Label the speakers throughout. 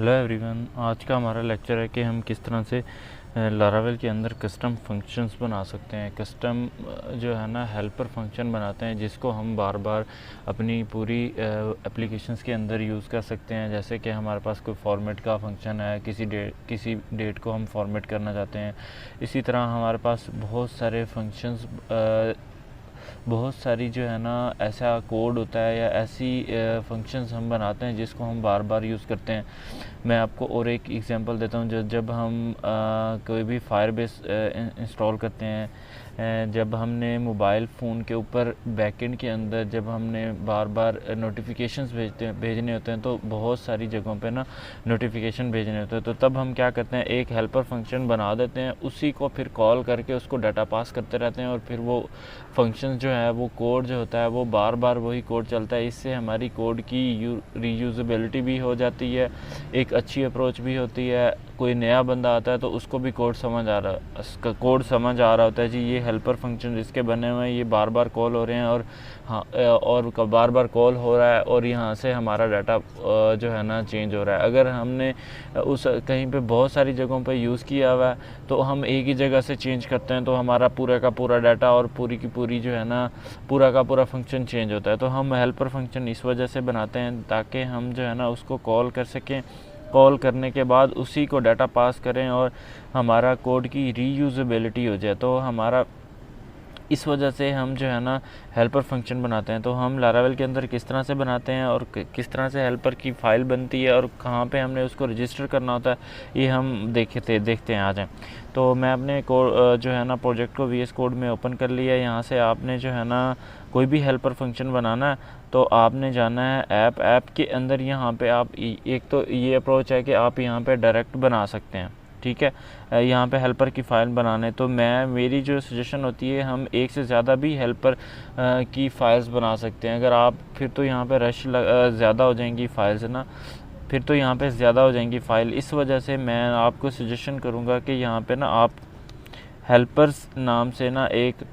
Speaker 1: Hello everyone, आज का हमारा लेक्चर है कि हम किस तरह से लारावेल के अंदर कस्टम फंक्शंस बना सकते हैं। कस्टम जो है ना हेल्पर फंक्शन बनाते हैं जिसको हम बार बार अपनी पूरी एप्लीकेशंस के अंदर यूज़ कर सकते हैं। जैसे कि हमारे पास कोई फॉर्मेट का फंक्शन है, किसी डेट को हम फॉर्मेट करना चाहते हैं। इसी तरह हमारे पास बहुत सारे फंक्शंस बहुत सारी जो है ना ऐसा कोड होता है या ऐसी फंक्शंस हम बनाते हैं जिसको हम बार बार यूज़ करते हैं। मैं आपको और एक एग्जांपल देता हूँ। जब हम कोई भी फायरबेस इंस्टॉल करते हैं, जब हमने मोबाइल फ़ोन के ऊपर बैकएंड के अंदर जब हमने बार बार नोटिफिकेशंस भेजने होते हैं, तो बहुत सारी जगहों पे ना नोटिफिकेशन भेजने होते हैं। तो तब हम क्या करते हैं, एक हेल्पर फंक्शन बना देते हैं, उसी को फिर कॉल करके उसको डाटा पास करते रहते हैं और फिर वो फंक्शन जो है वो कोड जो होता है वो बार बार वही कोड चलता है। इससे हमारी कोड की रीयूजेबिलिटी भी हो जाती है, एक अच्छी अप्रोच भी होती है। कोई नया बंदा आता है तो उसको भी कोड समझ आ रहा होता है जी ये हेल्पर फंक्शन जिसके बने हुए हैं ये बार बार कॉल हो रहे हैं और हाँ और बार बार कॉल हो रहा है और यहाँ से हमारा डाटा जो है ना चेंज हो रहा है। अगर हमने उस कहीं पे बहुत सारी जगहों पे यूज़ किया हुआ है तो हम एक ही जगह से चेंज करते हैं तो हमारा पूरा का पूरा डाटा और पूरी की पूरी जो है ना पूरा का पूरा फंक्शन चेंज होता है। तो हम हेल्पर फंक्शन इस वजह से बनाते हैं ताकि हम जो है ना उसको कॉल कर सकें, कॉल करने के बाद उसी को डाटा पास करें और हमारा कोड की रीयूजेबिलिटी हो जाए। तो हमारा इस वजह से हम जो है ना हेल्पर फंक्शन बनाते हैं। तो हम लारावेल के अंदर किस तरह से बनाते हैं और किस तरह से हेल्पर की फ़ाइल बनती है और कहाँ पे हमने उसको रजिस्टर करना होता है, ये हम देखते हैं। आ जाएँ तो मैं अपने जो है ना प्रोजेक्ट को VS कोड में ओपन कर लिया। यहाँ से आपने जो है ना कोई भी हेल्पर फंक्शन बनाना है तो आपने जाना है ऐप के अंदर। यहाँ पे आप एक तो ये अप्रोच है कि आप यहाँ पे डायरेक्ट बना सकते हैं, ठीक है। यहाँ पे हेल्पर की फ़ाइल बनाने तो मेरी जो सजेशन होती है हम एक से ज़्यादा भी हेल्पर की फ़ाइल्स बना सकते हैं। अगर आप फिर तो यहाँ पे ज़्यादा हो जाएंगी फ़ाइल्स ना, फिर तो यहाँ पे ज़्यादा हो जाएंगी फ़ाइल। इस वजह से मैं आपको सजेशन करूँगा कि यहाँ पे ना आप हेल्पर्स नाम से ना एक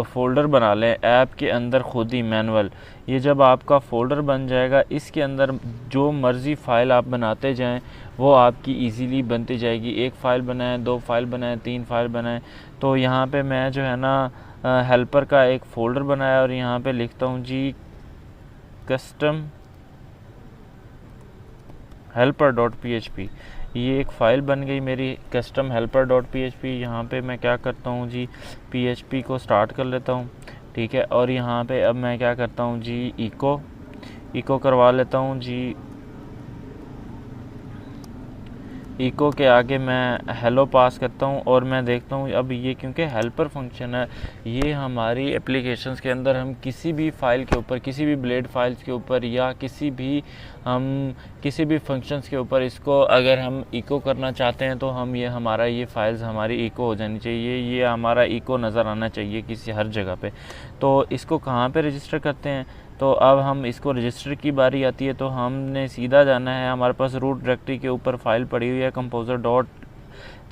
Speaker 1: फ़ोल्डर बना लें ऐप के अंदर खुद ही मैनुअल। ये जब आपका फ़ोल्डर बन जाएगा इसके अंदर जो मर्ज़ी फ़ाइल आप बनाते जाएं वो आपकी इजीली बनती जाएगी। एक फ़ाइल बनाएं, 2 फ़ाइल बनाएं, 3 फ़ाइल बनाएं। तो यहाँ पे मैं जो है ना हेल्पर का एक फ़ोल्डर बनाया और यहाँ पे लिखता हूँ जी कस्टम helper.php। ये एक फ़ाइल बन गई मेरी कस्टम helper.php। यहाँ पे मैं क्या करता हूँ जी PHP को स्टार्ट कर लेता हूँ, ठीक है। और यहाँ पे अब मैं क्या करता हूँ जी इको करवा लेता हूँ जी। इको के आगे मैं हेलो पास करता हूँ और मैं देखता हूँ अब ये क्योंकि हेल्पर फंक्शन है ये हमारी एप्लीकेशंस के अंदर हम किसी भी फ़ाइल के ऊपर, किसी भी ब्लेड फाइल्स के ऊपर या किसी भी फंक्शंस के ऊपर इसको अगर हम इको करना चाहते हैं तो हम ये फाइल्स हमारी इको हो जानी चाहिए, ये हमारा इको नज़र आना चाहिए किसी हर जगह पे। तो इसको कहाँ पे रजिस्टर करते हैं, तो अब हम इसको रजिस्टर की बारी आती है। तो हमने सीधा जाना है, हमारे पास रूट डायरेक्टरी के ऊपर फाइल पड़ी हुई है कंपोजर डॉट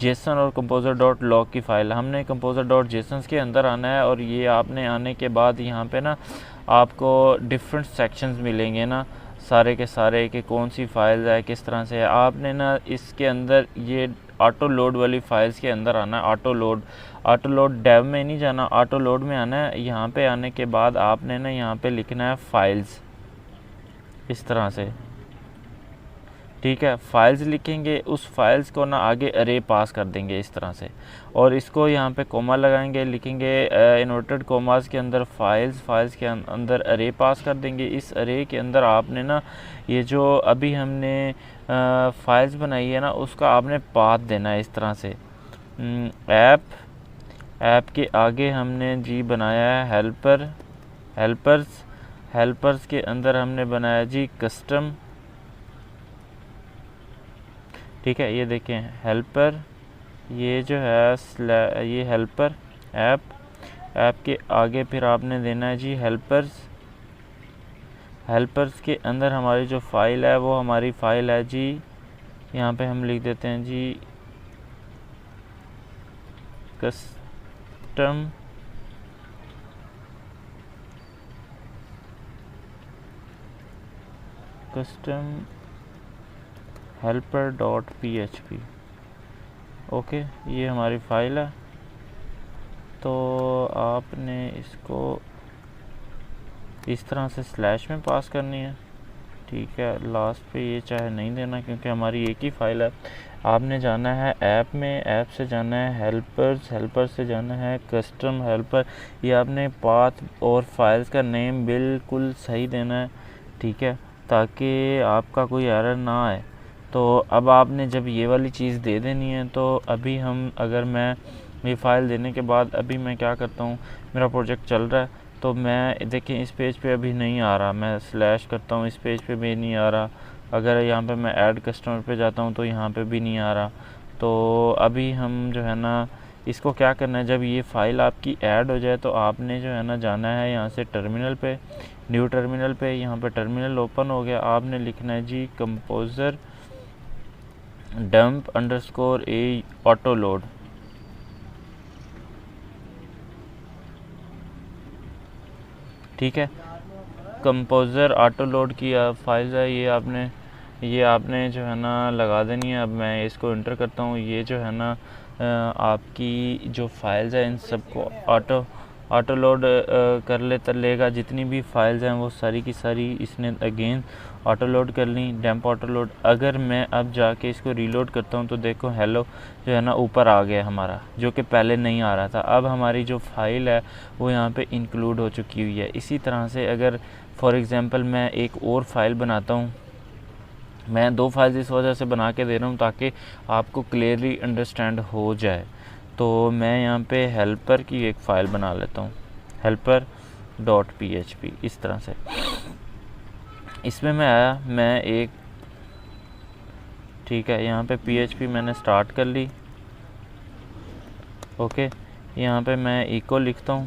Speaker 1: जेसन और कंपोजर डॉट लॉग की फ़ाइल। हमने कंपोजर डॉट जेसन के अंदर आना है और ये आपने आने के बाद यहाँ पे ना आपको डिफरेंट सेक्शंस मिलेंगे ना सारे के सारे कि कौन सी फ़ाइल है किस तरह से है। आपने ना इसके अंदर ये ऑटो लोड वाली फ़ाइल्स के अंदर आना है। ऑटो लोड डेव में नहीं जाना, ऑटो लोड में आना है। यहाँ पे आने के बाद आपने ना यहाँ पे लिखना है फाइल्स इस तरह से, ठीक है। फाइल्स लिखेंगे, उस फाइल्स को ना आगे अरे पास कर देंगे इस तरह से और इसको यहाँ पे कोमा लगाएंगे, लिखेंगे इन्वर्टेड कोमास के अंदर फाइल्स के अंदर अरे पास कर देंगे। इस अरे के अंदर आपने ना ये जो अभी हमने फाइल्स बनाई है ना उसका आपने पाथ देना है इस तरह से। ऐप के आगे हमने जी बनाया है हेल्पर्स के अंदर हमने बनाया जी कस्टम, ठीक है। ये देखें हेल्पर, ये जो है ये हेल्पर ऐप के आगे फिर आपने देना है जी हेल्पर्स के अंदर हमारी जो फ़ाइल है वो हमारी फ़ाइल है जी, यहाँ पे हम लिख देते हैं जी कस्टम helper.php। ओके, ये हमारी फ़ाइल है। तो आपने इसको इस तरह से स्लैश में पास करनी है, ठीक है। लास्ट पे ये चाहे नहीं देना क्योंकि हमारी एक ही फ़ाइल है। आपने जाना है ऐप में, ऐप से जाना है हेल्पर्स, हेल्पर से जाना है कस्टम हेल्पर। ये आपने पाथ और फाइल्स का नेम बिल्कुल सही देना है, ठीक है, ताकि आपका कोई एरर ना आए। तो अब आपने जब ये वाली चीज़ दे देनी है, तो अभी अगर मैं ये फ़ाइल देने के बाद अभी मैं क्या करता हूँ, मेरा प्रोजेक्ट चल रहा है, तो मैं देखें इस पेज पे अभी नहीं आ रहा, मैं स्लैश करता हूँ, इस पेज पे भी नहीं आ रहा। अगर यहाँ पे मैं ऐड कस्टमर पे जाता हूँ तो यहाँ पे भी नहीं आ रहा। तो अभी हम जो है ना इसको क्या करना है, जब ये फ़ाइल आपकी ऐड हो जाए तो आपने जो है ना जाना है यहाँ से टर्मिनल पे, न्यू टर्मिनल पे। यहाँ पे टर्मिनल ओपन हो गया, आपने लिखना है जी composer dump underscore A auto load. ठीक है, कंपोज़र ऑटो लोड की फाइल है, ये आपने जो है ना लगा देनी है। अब मैं इसको इंटर करता हूँ। ये जो है ना आपकी जो फाइल्स हैं इन सबको ऑटो लोड कर लेगा। जितनी भी फाइल्स हैं वो सारी की सारी इसने अगेन ऑटो लोड कर ली, डैम्प ऑटो लोड। अगर मैं अब जाके इसको रीलोड करता हूँ तो देखो हेलो जो है ना ऊपर आ गया हमारा, जो कि पहले नहीं आ रहा था। अब हमारी जो फाइल है वो यहाँ पे इंक्लूड हो चुकी हुई है। इसी तरह से अगर फॉर एग्ज़ाम्पल मैं एक और फाइल बनाता हूँ, मैं 2 फाइल्स इस वजह से बना के दे रहा हूँ ताकि आपको क्लियरली अंडरस्टैंड हो जाए। तो मैं यहाँ पे हेल्पर की एक फ़ाइल बना लेता हूँ, helper.php। इस तरह से इसमें मैं आया, मैं एक ठीक है यहाँ पे PHP मैंने स्टार्ट कर ली। ओके, यहाँ पे मैं इको लिखता हूँ,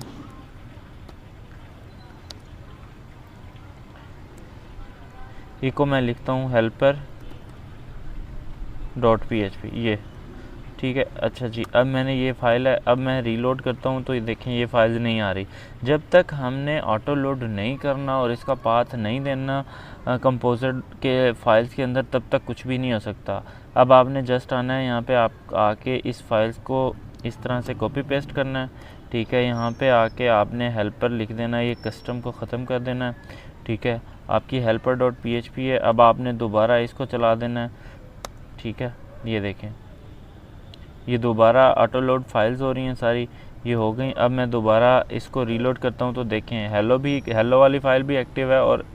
Speaker 1: इको मैं लिखता हूँ helper.php, ये ठीक है। अच्छा जी, अब मैंने ये फ़ाइल है, अब मैं रीलोड करता हूँ तो ये देखें ये फाइल नहीं आ रही। जब तक हमने ऑटो लोड नहीं करना और इसका पाथ नहीं देना कंपोज़र के फाइल्स के अंदर, तब तक कुछ भी नहीं हो सकता। अब आपने जस्ट आना है यहाँ पे, आप आके इस फाइल्स को इस तरह से कॉपी पेस्ट करना है, ठीक है। यहाँ पे आके आपने हेल्पर लिख देना है, ये कस्टम को ख़त्म कर देना है, ठीक है। आपकी helper.php है, अब आपने दोबारा इसको चला देना है, ठीक है। ये देखें ये दोबारा ऑटो लोड फाइल्स हो रही हैं सारी, ये हो गई। अब मैं दोबारा इसको रीलोड करता हूँ तो देखें हेलो वाली फ़ाइल भी एक्टिव है और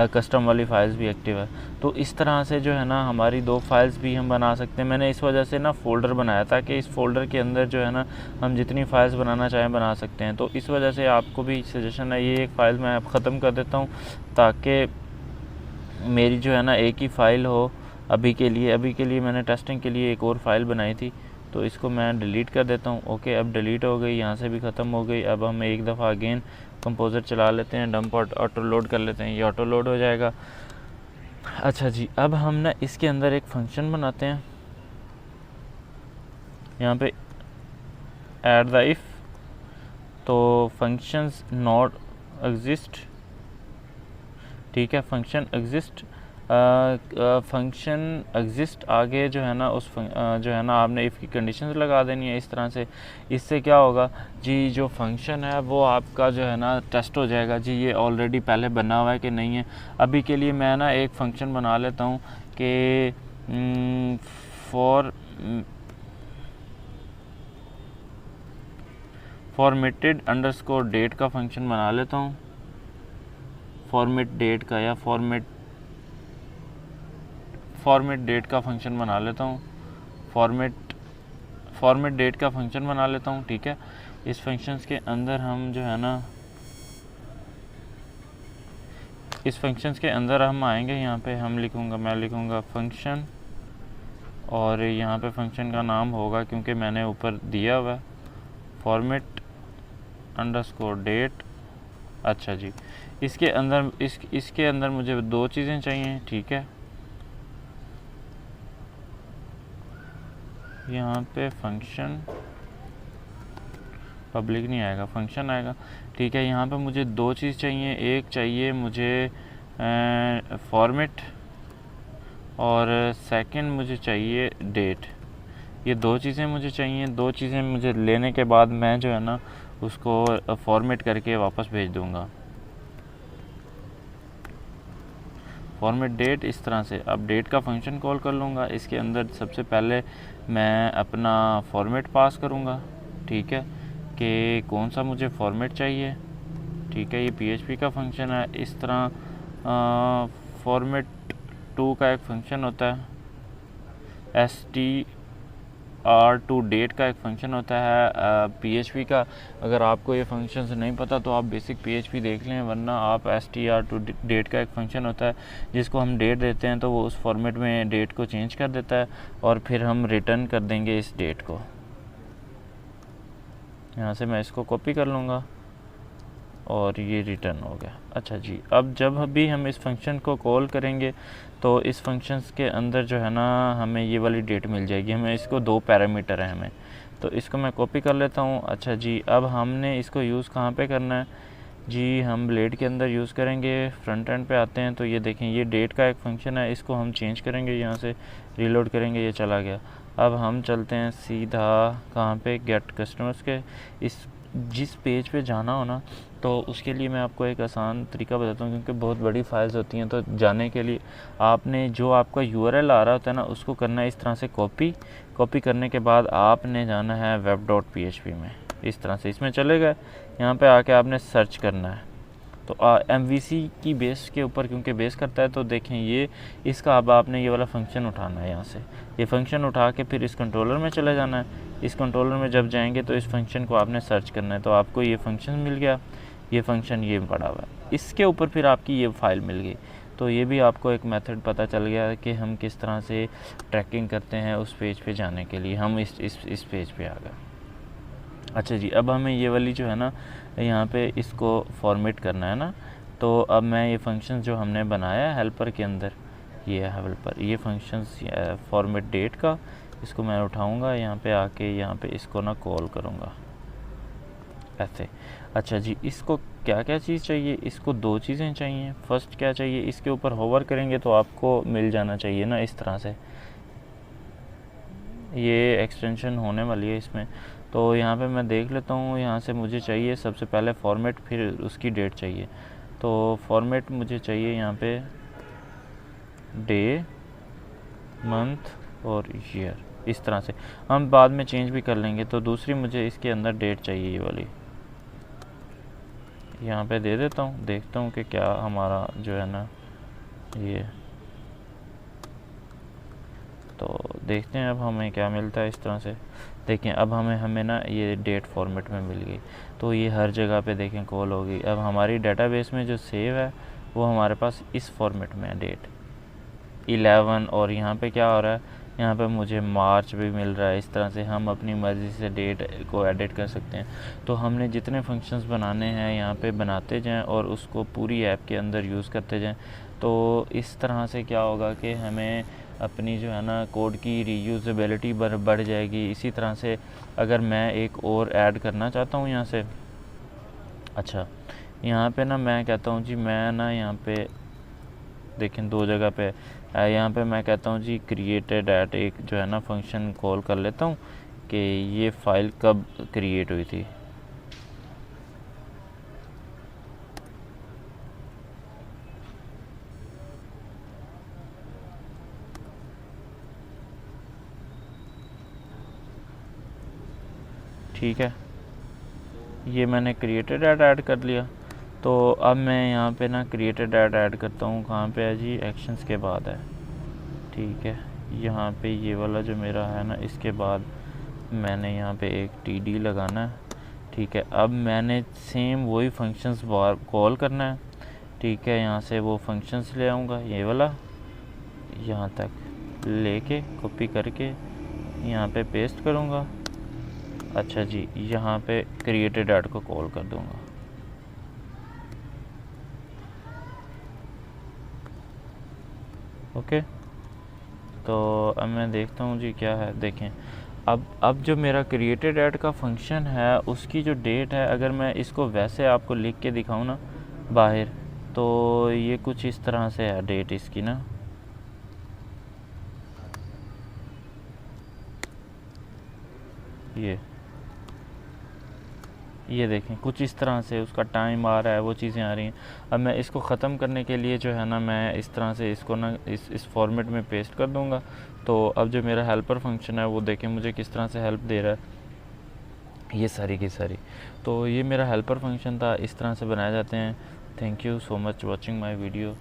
Speaker 1: कस्टम वाली फाइल्स भी एक्टिव है। तो इस तरह से जो है ना हमारी 2 फाइल्स भी हम बना सकते हैं। मैंने इस वजह से ना फ़ोल्डर बनाया था कि इस फ़ोल्डर के अंदर जो है ना हम जितनी फाइल्स बनाना चाहें बना सकते हैं। तो इस वजह से आपको भी सजेशन है, ये एक फ़ाइल मैं अब ख़त्म कर देता हूँ ताकि मेरी जो है ना एक ही फ़ाइल हो अभी के लिए मैंने टेस्टिंग के लिए एक और फ़ाइल बनाई थी, तो इसको मैं डिलीट कर देता हूँ। ओके, अब डिलीट हो गई, यहाँ से भी ख़त्म हो गई। अब हम एक दफ़ा अगेन कंपोज़र चला लेते हैं, डंप ऑटो लोड कर लेते हैं, ये ऑटो लोड हो जाएगा। अच्छा जी, अब हम ना इसके अंदर एक फंक्शन बनाते हैं, यहाँ पे ऐड द इफ़। तो फंक्शंस नॉट एग्जिस्ट, ठीक है, फंक्शन एग्जिस्ट आगे जो है ना जो है ना आपने इफ़ की कंडीशंस लगा देनी है इस तरह से। इससे क्या होगा जी, जो फंक्शन है वो आपका जो है ना टेस्ट हो जाएगा जी, ये ऑलरेडी पहले बना हुआ है कि नहीं है। अभी के लिए मैं ना एक फ़ंक्शन बना लेता हूँ कि फॉर्मेटेड अंडरस्कोर डेट का फंक्शन बना लेता हूँ, फॉर्मेट डेट का या फॉर्मेट डेट का फंक्शन बना लेता हूँ, फॉर्मेट डेट का फंक्शन बना लेता हूँ, ठीक है। इस फंक्शंस के अंदर हम जो है ना इस फंक्शंस के अंदर हम आएंगे, यहाँ पे मैं लिखूँगा फंक्शन, और यहाँ पे फंक्शन का नाम होगा क्योंकि मैंने ऊपर दिया हुआ है फॉर्मेट अंडरस्कोर डेट। अच्छा जी, इसके अंदर मुझे 2 चीज़ें चाहिए, ठीक है। यहाँ पे फंक्शन पब्लिक नहीं आएगा, फंक्शन आएगा, ठीक है। यहाँ पे मुझे 2 चीज़ चाहिए, एक चाहिए मुझे फॉर्मेट और सेकंड मुझे चाहिए डेट। ये दो चीज़ें मुझे चाहिए। दो चीज़ें मुझे लेने के बाद मैं जो है ना उसको फॉर्मेट करके वापस भेज दूँगा। फॉर्मेट डेट इस तरह से। अब डेट का फंक्शन कॉल कर लूँगा। इसके अंदर सबसे पहले मैं अपना फॉर्मेट पास करूँगा, ठीक है, कि कौन सा मुझे फॉर्मेट चाहिए, ठीक है। ये PHP का फंक्शन है। इस तरह फॉर्मेट 2 का एक फंक्शन होता है, str2 डेट का एक फंक्शन होता है PHP का। अगर आपको ये फंक्शंस नहीं पता तो आप बेसिक PHP देख लें, वरना आप str2 डेट का एक फंक्शन होता है जिसको हम डेट देते हैं तो वो उस फॉर्मेट में डेट को चेंज कर देता है और फिर हम रिटर्न कर देंगे इस डेट को। यहाँ से मैं इसको कॉपी कर लूँगा और ये रिटर्न हो गया। अच्छा जी, अब जब भी हम इस फंक्शन को कॉल करेंगे तो इस फंक्शंस के अंदर जो है ना हमें ये वाली डेट मिल जाएगी। हमें इसको 2 पैरामीटर है हमें, तो इसको मैं कॉपी कर लेता हूँ। अच्छा जी, अब हमने इसको यूज़ कहाँ पे करना है जी, हम ब्लेड के अंदर यूज़ करेंगे। फ्रंट एंड पे आते हैं तो ये देखें, ये डेट का एक फंक्शन है, इसको हम चेंज करेंगे। यहाँ से रीलोड करेंगे, ये चला गया। अब हम चलते हैं सीधा कहाँ पे, गेट कस्टमर्स के। इस जिस पेज पे जाना हो ना तो उसके लिए मैं आपको एक आसान तरीका बताता हूँ, क्योंकि बहुत बड़ी फाइल्स होती हैं तो जाने के लिए आपने जो आपका URL आ रहा होता है ना उसको करना है इस तरह से कॉपी करने के बाद आपने जाना है web.php में। इस तरह से इसमें चले गए, यहाँ पे आके आपने सर्च करना है। तो MVC की बेस के ऊपर क्योंकि बेस करता है तो देखें ये इसका अब आपने ये वाला फंक्शन उठाना है। यहाँ से ये फंक्शन उठा के फिर इस कंट्रोलर में चले जाना है। इस कंट्रोलर में जब जाएंगे तो इस फंक्शन को आपने सर्च करना है, तो आपको ये फंक्शन मिल गया। ये फंक्शन ये पड़ा हुआ है, इसके ऊपर फिर आपकी ये फ़ाइल मिल गई। तो ये भी आपको एक मेथड पता चल गया कि हम किस तरह से ट्रैकिंग करते हैं उस पेज पे जाने के लिए। हम इस पेज पे आ गए। अच्छा जी, अब हमें ये वाली जो है ना यहाँ पे इसको फॉर्मेट करना है ना, तो अब मैं ये फंक्शन जो हमने बनाया है हेल्पर के अंदर, ये है हेल्पर, ये फंक्शंस फॉर्मेट डेट का, इसको मैं उठाऊँगा यहाँ पे आके, यहाँ पे इसको ना कॉल करूँगा ऐसे। अच्छा जी, इसको क्या क्या चीज़ चाहिए, इसको 2 चीज़ें चाहिए। फर्स्ट क्या चाहिए, इसके ऊपर होवर करेंगे तो आपको मिल जाना चाहिए ना इस तरह से, ये एक्सटेंशन होने वाली है इसमें। तो यहाँ पे मैं देख लेता हूँ, यहाँ से मुझे चाहिए सबसे पहले फॉर्मेट, फिर उसकी डेट चाहिए। तो फॉर्मेट मुझे चाहिए यहाँ पे डे, मंथ और ईयर, इस तरह से। हम बाद में चेंज भी कर लेंगे। तो दूसरी मुझे इसके अंदर डेट चाहिए, ये वाली यहाँ पे दे देता हूँ। देखता हूँ कि क्या हमारा जो है ना ये, तो देखते हैं अब हमें क्या मिलता है इस तरह से। देखें अब हमें ना ये डेट फॉर्मेट में मिल गई, तो ये हर जगह पे देखें कॉल हो गई। अब हमारी डेटाबेस में जो सेव है वो हमारे पास इस फॉर्मेट में है, डेट 11। और यहाँ पे क्या हो रहा है, यहाँ पे मुझे मार्च भी मिल रहा है। इस तरह से हम अपनी मर्ज़ी से डेट को एडिट कर सकते हैं। तो हमने जितने फंक्शंस बनाने हैं यहाँ पे बनाते जाएं और उसको पूरी ऐप के अंदर यूज़ करते जाएं, तो इस तरह से क्या होगा कि हमें अपनी जो है ना कोड की रीयूज़ेबिलिटी बढ़ जाएगी। इसी तरह से अगर मैं एक और ऐड करना चाहता हूँ यहाँ से, अच्छा यहाँ पे ना मैं कहता हूँ जी, मैं ना यहाँ पे देखें 2 जगह पे यहाँ पे मैं कहता हूँ जी क्रिएटेड ऐट, एक जो है ना फंक्शन कॉल कर लेता हूँ कि ये फ़ाइल कब क्रिएट हुई थी। ठीक है, ये मैंने क्रिएटेड ऐड ऐड कर लिया। तो अब मैं यहाँ पे ना क्रिएटेड ऐड करता हूँ, कहाँ पे है जी, एक्शंस के बाद है। ठीक है, यहाँ पे ये वाला जो मेरा है ना, इसके बाद मैंने यहाँ पे एक TD लगाना है। ठीक है, अब मैंने सेम वही फंक्शंस बार कॉल करना है। ठीक है, यहाँ से वो फंक्शंस ले आऊँगा, ये वाला यहाँ तक लेके कॉपी करके यहाँ पे पेस्ट करूँगा। अच्छा जी, यहाँ पे क्रिएटेड ऐड को कॉल कर दूँगा। ओके, तो अब मैं देखता हूँ जी क्या है। देखें अब जो मेरा क्रिएटेड ऐड का फंक्शन है उसकी जो डेट है, अगर मैं इसको वैसे आपको लिख के दिखाऊँ ना बाहर, तो ये कुछ इस तरह से है डेट इसकी ना। ये देखें कुछ इस तरह से उसका टाइम आ रहा है, वो चीज़ें आ रही हैं। अब मैं इसको ख़त्म करने के लिए जो है ना, मैं इस तरह से इसको ना इस फॉर्मेट में पेस्ट कर दूँगा। तो अब जो मेरा हेल्पर फंक्शन है वो देखें मुझे किस तरह से हेल्प दे रहा है, ये सारी की सारी। तो ये मेरा हेल्पर फंक्शन था, इस तरह से बनाए जाते हैं। Thank you so much watching my video.